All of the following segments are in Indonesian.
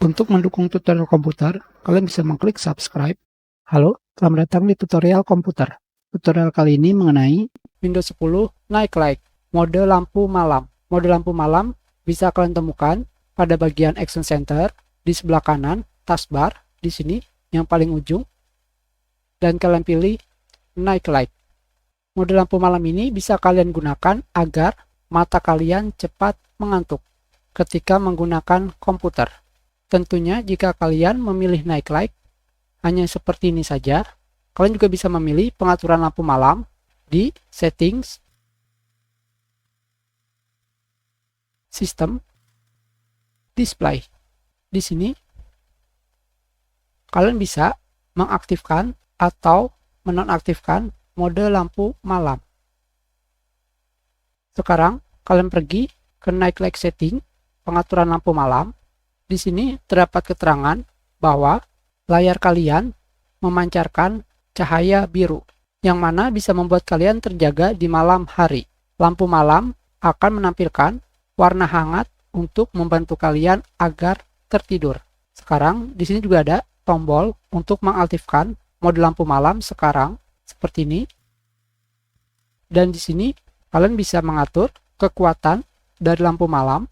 Untuk mendukung tutorial komputer, kalian bisa mengklik subscribe. Halo, selamat datang di tutorial komputer. Tutorial kali ini mengenai Windows 10 Night Light, mode lampu malam. Mode lampu malam bisa kalian temukan pada bagian Action Center, di sebelah kanan, taskbar, di sini, yang paling ujung, dan kalian pilih Night Light. Mode lampu malam ini bisa kalian gunakan agar mata kalian cepat mengantuk ketika menggunakan komputer. Tentunya jika kalian memilih night light hanya seperti ini saja, kalian juga bisa memilih pengaturan lampu malam di settings, sistem, display. Di sini kalian bisa mengaktifkan atau menonaktifkan mode lampu malam. Sekarang kalian pergi ke night light setting, pengaturan lampu malam. Di sini terdapat keterangan bahwa layar kalian memancarkan cahaya biru, yang mana bisa membuat kalian terjaga di malam hari. Lampu malam akan menampilkan warna hangat untuk membantu kalian agar tertidur. Sekarang di sini juga ada tombol untuk mengaktifkan mode lampu malam sekarang seperti ini. Dan di sini kalian bisa mengatur kekuatan dari lampu malam.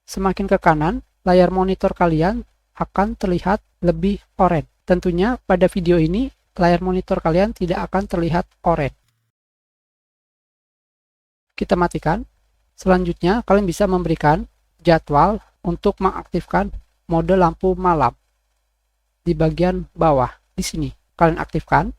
Semakin ke kanan, layar monitor kalian akan terlihat lebih oranye. Tentunya pada video ini, layar monitor kalian tidak akan terlihat oranye. Kita matikan. Selanjutnya, kalian bisa memberikan jadwal untuk mengaktifkan mode lampu malam. Di bagian bawah, di sini, kalian aktifkan.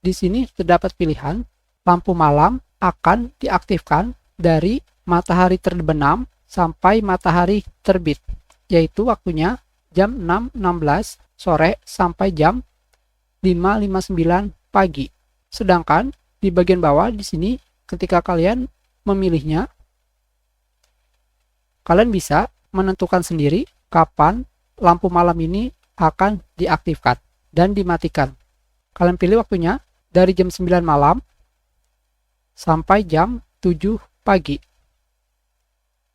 Di sini terdapat pilihan, lampu malam akan diaktifkan dari matahari terbenam sampai matahari terbit, yaitu waktunya jam 6.16 sore sampai jam 5.59 pagi. Sedangkan di bagian bawah di sini ketika kalian memilihnya, kalian bisa menentukan sendiri kapan lampu malam ini akan diaktifkan dan dimatikan. Kalian pilih waktunya dari jam 9 malam sampai jam 7 pagi.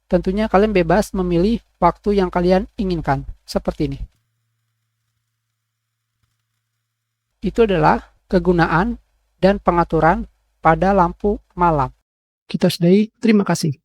Tentunya kalian bebas memilih waktu yang kalian inginkan, seperti ini. Itu adalah kegunaan dan pengaturan pada lampu malam. Kita sudahi, terima kasih.